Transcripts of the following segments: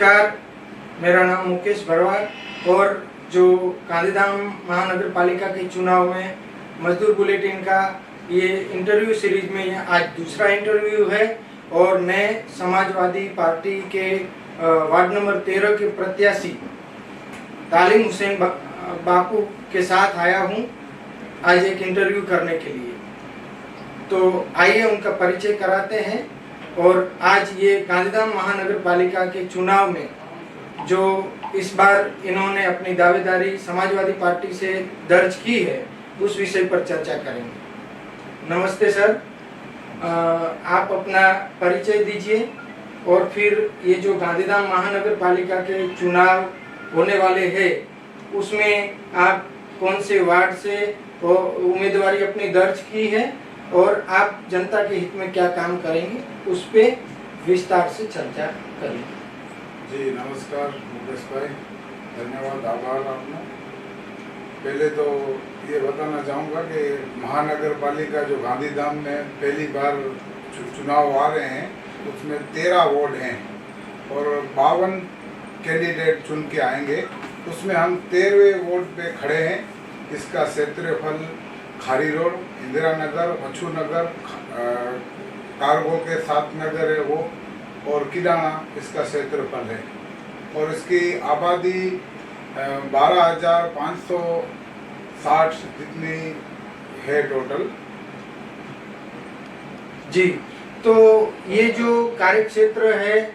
नमस्कार, मेरा नाम मुकेश भरवार और जो गांधीधाम महानगर पालिका के चुनाव में मजदूर बुलेटिन का ये इंटरव्यू सीरीज में ये आज दूसरा इंटरव्यू है और मैं समाजवादी पार्टी के वार्ड नंबर 13 के प्रत्याशी तालिम हुसैन बापू के साथ आया हूँ आज एक इंटरव्यू करने के लिए। तो आइए उनका परिचय कराते हैं। और आज ये गांधीधाम महानगर पालिका के चुनाव में जो इस बार इन्होंने अपनी दावेदारी समाजवादी पार्टी से दर्ज की है उस विषय पर चर्चा करेंगे। नमस्ते सर, आप अपना परिचय दीजिए और फिर ये जो गांधीधाम महानगर पालिका के चुनाव होने वाले हैं उसमें आप कौन से वार्ड से उम्मीदवारी अपनी दर्ज की है और आप जनता के हित में क्या काम करेंगे उस पे विस्तार से चर्चा करेंगे। जी नमस्कार मुकेश भाई, धन्यवाद, आभार आपका। पहले तो ये बताना चाहूँगा कि महानगर पालिका जो गांधीधाम में पहली बार चुनाव आ रहे हैं उसमें 13 वार्ड हैं और 52 कैंडिडेट चुन के आएंगे। उसमें हम 13वें वार्ड पे खड़े हैं। इसका क्षेत्रफल खारी रोड, इंदिरा नगर, मच्छू नगर, कार्गो के 7 नगर है वो और किराना इसका क्षेत्रफल है और इसकी आबादी 12,560 जितनी है टोटल। जी, तो ये जो कार्यक्षेत्र है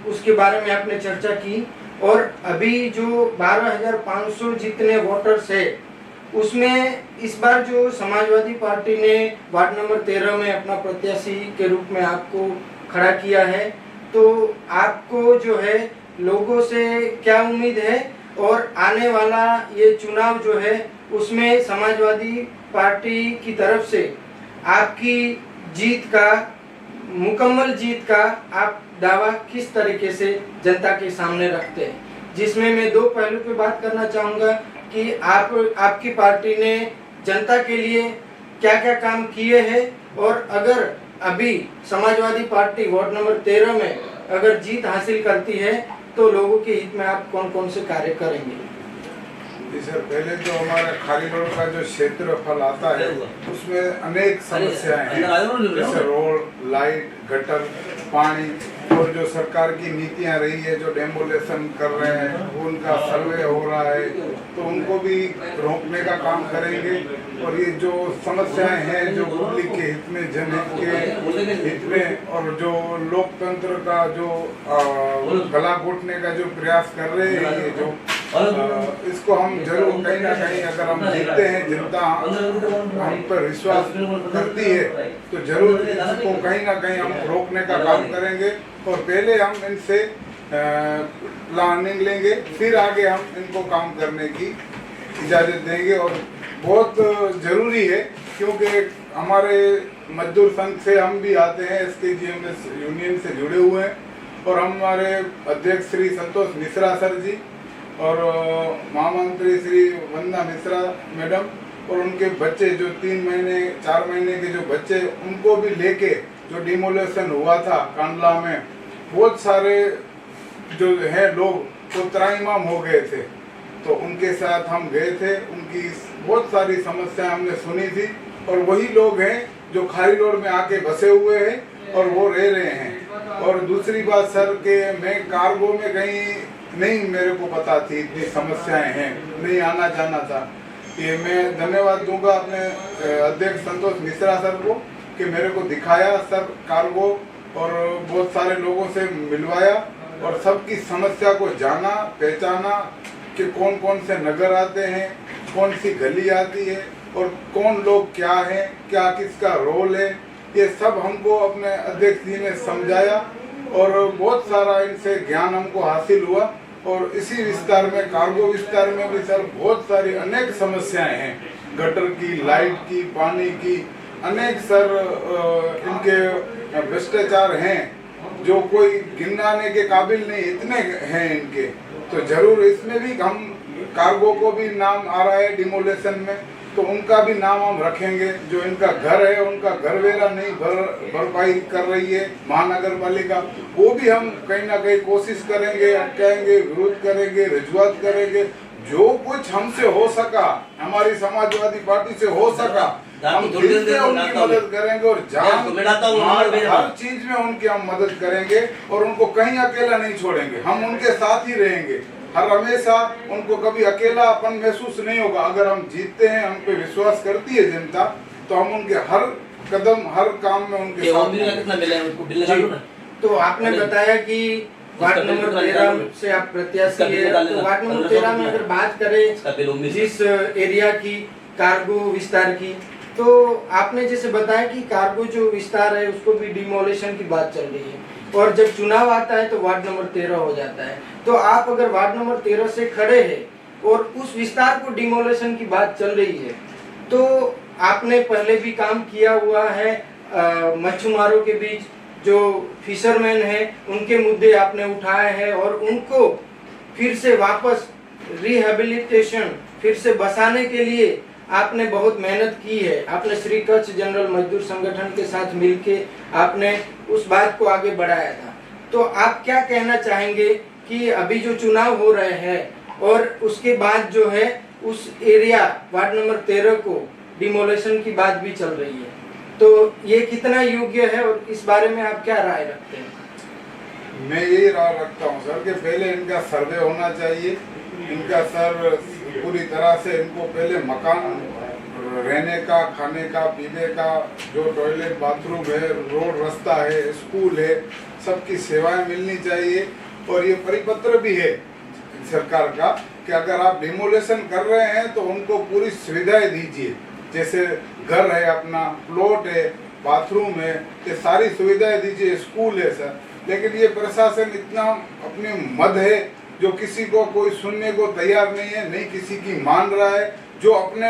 उसके बारे में आपने चर्चा की और अभी जो 12,500 जितने वोटर्स है उसमें इस बार जो समाजवादी पार्टी ने वार्ड नंबर 13 में अपना प्रत्याशी के रूप में आपको खड़ा किया है, तो आपको जो है लोगों से क्या उम्मीद है और आने वाला ये चुनाव जो है उसमें समाजवादी पार्टी की तरफ से आपकी जीत का, मुकम्मल जीत का आप दावा किस तरीके से जनता के सामने रखते हैं, जिसमें मैं 2 पहलू पे बात करना चाहूँगा कि आपकी पार्टी ने जनता के लिए क्या क्या काम किए हैं और अगर अभी समाजवादी पार्टी वार्ड नंबर 13 में अगर जीत हासिल करती है तो लोगों के हित में आप कौन कौन से कार्य करेंगे। जी सर, पहले तो हमारा खारी रोड का जो क्षेत्रफल आता है उसमें अनेक समस्याएं हैं, जैसे रोड, लाइट, गटर, पानी और जो सरकार की नीतियां रही है जो डेमोलेशन कर रहे हैं उनका सर्वे हो रहा है तो उनको भी रोकने का काम करेंगे। और ये जो समस्याएं हैं जो पब्लिक के हित में, जनहित के हित में और जो लोकतंत्र का जो गला घोटने का जो प्रयास कर रहे हैं ये जो इसको हम जरूर कहीं ना कहीं अगर हम जीतते हैं, जनता हम पर विश्वास करती है तो जरूर इसको कहीं ना कहीं हम रोकने का काम करेंगे। और पहले हम इनसे प्लानिंग लेंगे फिर आगे हम इनको काम करने की इजाज़त देंगे। और बहुत ज़रूरी है क्योंकि हमारे मजदूर संघ से हम भी आते हैं, SKGMS यूनियन से जुड़े हुए हैं और हमारे अध्यक्ष श्री संतोष मिश्रा सर जी और महामंत्री श्री वंदना मिश्रा मैडम और उनके बच्चे जो 3 महीने 4 महीने के जो बच्चे उनको भी लेके जो डिमोलेशन हुआ था कांडला में, बहुत सारे जो है लोग तो त्राहिमाम हो गए थे तो उनके साथ हम गए थे। उनकी बहुत सारी समस्याएं हमने सुनी थी और वही लोग हैं जो खारी रोड में आके बसे हुए हैं और वो रह रहे हैं। और दूसरी बात सर के मैं कार्गो में कहीं नहीं, मेरे को पता थी इतनी समस्याएं हैं, नहीं आना जाना था। ये मैं धन्यवाद दूंगा अपने अध्यक्ष संतोष मिश्रा सर को कि मेरे को दिखाया सर कार्गो और बहुत सारे लोगों से मिलवाया और सबकी समस्या को जाना, पहचाना कि कौन कौन से नगर आते हैं, कौन सी गली आती है और कौन लोग क्या हैं, क्या किसका रोल है, ये सब हमको अपने अध्यक्ष जी ने समझाया और बहुत सारा इनसे ज्ञान हमको हासिल हुआ। और इसी विस्तार में, कार्गो विस्तार में भी सर बहुत सारी अनेक समस्याएं हैं, गटर की, लाइट की, पानी की, अनेक सर इनके भ्रष्टाचार हैं जो कोई गिनाने के काबिल नहीं, इतने हैं इनके। तो जरूर इसमें भी हम कार्गो को भी नाम आ रहा है डिमोलेशन में तो उनका भी नाम हम रखेंगे। जो इनका घर है, उनका घर वेरा नहीं भरपाई कर रही है महानगर पालिका, वो भी हम कहीं ना कहीं कोशिश करेंगे, अटकाएंगे, विरोध करेंगे, रजूआत करेंगे। जो कुछ हमसे हो सका, हमारी समाजवादी पार्टी से हो सका, हम दिल से उनकी मदद करेंगे और हर चीज में उनकी हम मदद करेंगे और उनको कहीं अकेला नहीं छोड़ेंगे। हम उनके साथ ही रहेंगे हर हमेशा। उनको कभी अकेला अपन महसूस नहीं होगा। अगर हम जीतते हैं, हम पे विश्वास करती है जनता, तो हम उनके हर कदम, हर काम में उनके साथ। तो आपने बताया कि वार्ड नंबर 13 से आप प्रत्याशी है, तो वार्ड नंबर 13 में अगर बात करें जिस एरिया की कार्गो विस्तार की, तो आपने जैसे बताया कि कार्गो जो विस्तार है उसको भी डिमोलिशन की बात चल रही है और जब चुनाव आता है तो वार्ड नंबर 13 हो जाता है। तो आप अगर वार्ड नंबर 13 से खड़े हैं और उस विस्तार को डिमोलिशन की बात चल रही है, तो आपने पहले भी काम किया हुआ है मच्छुमारों के बीच, जो फिशरमैन है उनके मुद्दे आपने उठाए हैं और उनको फिर से वापस रिहेबिलिटेशन, फिर से बसाने के लिए आपने बहुत मेहनत की है। आपने श्री कच्छ जनरल मजदूर संगठन के साथ मिलके आपने उस बात को आगे बढ़ाया था। तो आप क्या कहना चाहेंगे कि अभी जो चुनाव हो रहे हैं और उसके बाद जो है उस एरिया वार्ड नंबर 13 को डिमोलिशन की बात भी चल रही है, तो ये कितना योग्य है और इस बारे में आप क्या राय रखते हैं? मैं यही राय रखता हूँ सर कि पहले इनका सर्वे होना चाहिए। इनका सर पूरी तरह से इनको पहले मकान, रहने का, खाने का, पीने का, जो टॉयलेट बाथरूम है, रोड रास्ता है, स्कूल है, सबकी सेवाएं मिलनी चाहिए। और ये परिपत्र भी है सरकार का कि अगर आप डिमोलेशन कर रहे हैं तो उनको पूरी सुविधाएं दीजिए। जैसे घर है, अपना प्लॉट है, बाथरूम है, ये सारी सुविधाएं दीजिए, स्कूल है सर। लेकिन ये प्रशासन इतना अपने मद है, जो किसी को कोई सुनने को तैयार नहीं है, नहीं किसी की मान रहा है। जो अपने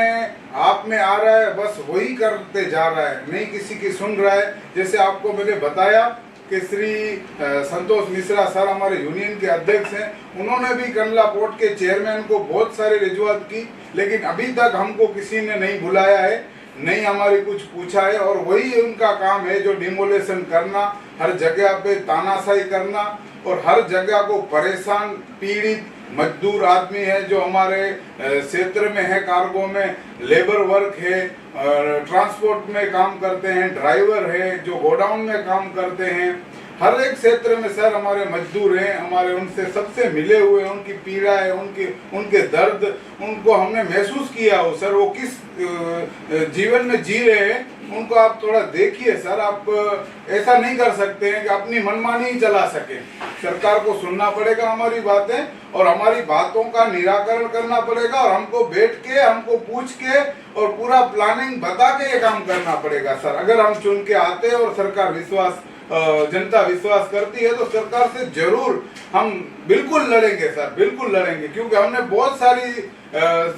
आप में आ रहा है बस वही करते जा रहा है, नहीं किसी की सुन रहा है। जैसे आपको मैंने बताया कि श्री संतोष मिश्रा सर हमारे यूनियन के अध्यक्ष हैं, उन्होंने भी कंडला पोर्ट के चेयरमैन को बहुत सारी रजूआत की, लेकिन अभी तक हमको किसी ने नहीं बुलाया है, नहीं हमारी कुछ पूछा है। और वही उनका काम है जो डिमोलेशन करना, हर जगह पे तानाशाही करना और हर जगह को परेशान पीड़ित मजदूर आदमी है जो हमारे क्षेत्र में है, कार्गो में लेबर वर्क है, ट्रांसपोर्ट में काम करते हैं, ड्राइवर है, जो गोडाउन में काम करते हैं, हर एक क्षेत्र में सर हमारे मजदूर हैं। हमारे उनसे सबसे मिले हुए, उनकी पीड़ा है, उनके दर्द उनको हमने महसूस किया हो सर। वो किस जीवन में जी रहे हैं उनको आप थोड़ा देखिए सर। आप ऐसा नहीं कर सकते हैं कि अपनी मनमानी ही चला सके। सरकार को सुनना पड़ेगा हमारी बातें और हमारी बातों का निराकरण करना पड़ेगा और हमको बैठ के, हमको पूछ के और पूरा प्लानिंग बता के ये काम करना पड़ेगा सर। अगर हम चुन के आते हैं और सरकार जनता विश्वास करती है तो सरकार से जरूर हम बिल्कुल लड़ेंगे सर, बिल्कुल लड़ेंगे। क्योंकि हमने बहुत सारी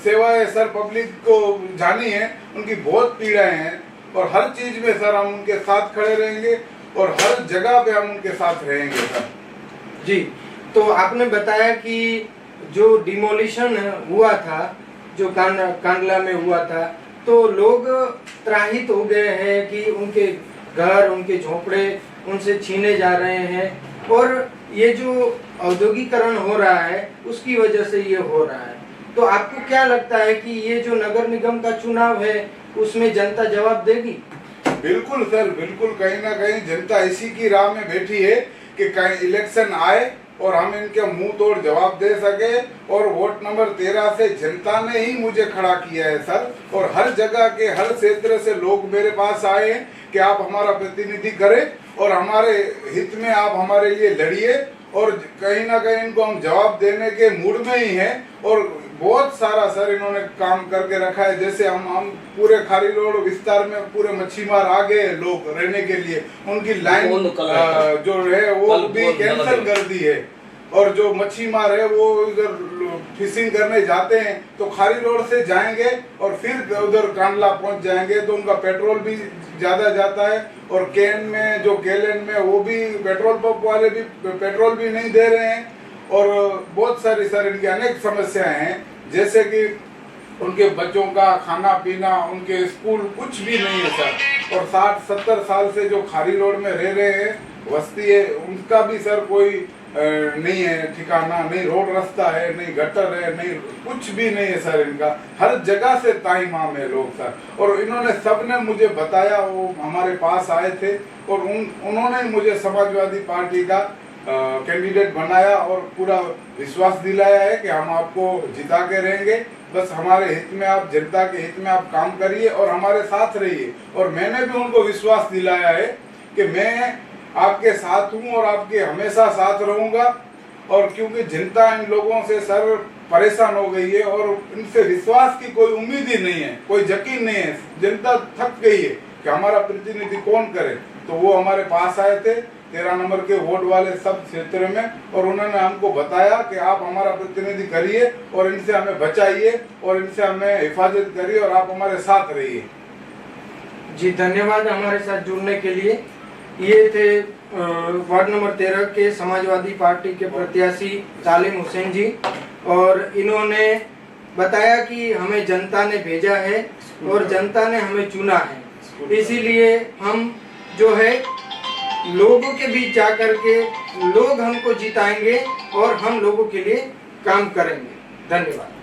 सेवाएं सर पब्लिक को जानी है, उनकी बहुत पीड़ाएं हैं और हर चीज में सर हम उनके साथ खड़े रहेंगे और हर जगह पे हम उनके साथ रहेंगे सर। जी, तो आपने बताया कि जो डिमोलिशन हुआ था, जो कांडला में हुआ था, तो लोग त्राहित हो गए हैं कि उनके घर, उनके झोपड़े उनसे छीने जा रहे हैं और ये जो औद्योगिकरण हो रहा है उसकी वजह से ये हो रहा है। तो आपको क्या लगता है कि ये जो नगर निगम का चुनाव है उसमें जनता जवाब देगी? बिल्कुल सर, बिल्कुल। कहीं ना कहीं जनता इसी की राह में बैठी है कि कहीं इलेक्शन आए और हम इनके मुंह तोड़ जवाब दे सके। और वोट नंबर 13 से जनता ने ही मुझे खड़ा किया है सर। और हर जगह के, हर क्षेत्र से लोग मेरे पास आए हैं कि आप हमारा प्रतिनिधि करें और हमारे हित में आप हमारे लिए लड़िए। और कहीं ना कहीं इनको हम जवाब देने के मूड में ही हैं और बहुत सारा सर इन्होंने काम करके रखा है। जैसे हम पूरे खारी रोड विस्तार में पूरे मच्छीमार आ गए लोग रहने के लिए, उनकी लाइन जो है वो भी कैंसिल कर दी है। और जो मच्छीमार है वो उधर फिशिंग करने जाते हैं तो खारी रोड से जाएंगे और फिर उधर कांडला पहुंच जाएंगे, तो उनका पेट्रोल भी ज्यादा जाता है। और कैन में, जो गैलन में, वो भी पेट्रोल पंप वाले भी पेट्रोल भी नहीं दे रहे हैं। और बहुत सारी सर इनकी अनेक समस्याएं हैं, जैसे कि उनके बच्चों का खाना पीना, उनके स्कूल कुछ भी नहीं है सर। और 60-70 साल से जो खारी रोड में रह रहे हैं, बस्ती है, उनका भी सर कोई नहीं है ठिकाना, नहीं रोड रास्ता है, नहीं गटर है, नहीं कुछ भी नहीं है सर। इनका हर जगह से ताईमाम है लोग सर। और इन्होंने सबने मुझे बताया, वो हमारे पास आए थे और उन्होंने मुझे समाजवादी पार्टी का कैंडिडेट बनाया और पूरा विश्वास दिलाया है कि हम आपको जिता के रहेंगे, बस हमारे हित में आप, जनता के हित में आप काम करिए और हमारे साथ रहिए। और मैंने भी उनको विश्वास दिलाया है कि मैं आपके साथ हूं और आपके हमेशा साथ रहूंगा। और क्योंकि जनता इन लोगों से सर परेशान हो गई है और इनसे विश्वास की कोई उम्मीद ही नहीं है, कोई यकीन नहीं है। जनता थक गई है कि हमारा प्रतिनिधि कौन करे। तो वो हमारे पास आए थे 13 नंबर के वार्ड वाले सब क्षेत्र में, और उन्होंने हमको बताया कि आप हमारा प्रतिनिधि करिए और इनसे हमें बचाइए और इनसे हमें हिफाजत करिए और आप हमारे साथ रहिए। जी धन्यवाद हमारे साथ जुड़ने के लिए। ये थे वार्ड नंबर 13 के समाजवादी पार्टी के प्रत्याशी तालिम हुसैन जी, और इन्होंने बताया कि हमें जनता ने भेजा है और जनता ने हमें चुना है, इसीलिए हम जो है लोगों के बीच जा करके लोग हमको जिताएंगे और हम लोगों के लिए काम करेंगे। धन्यवाद।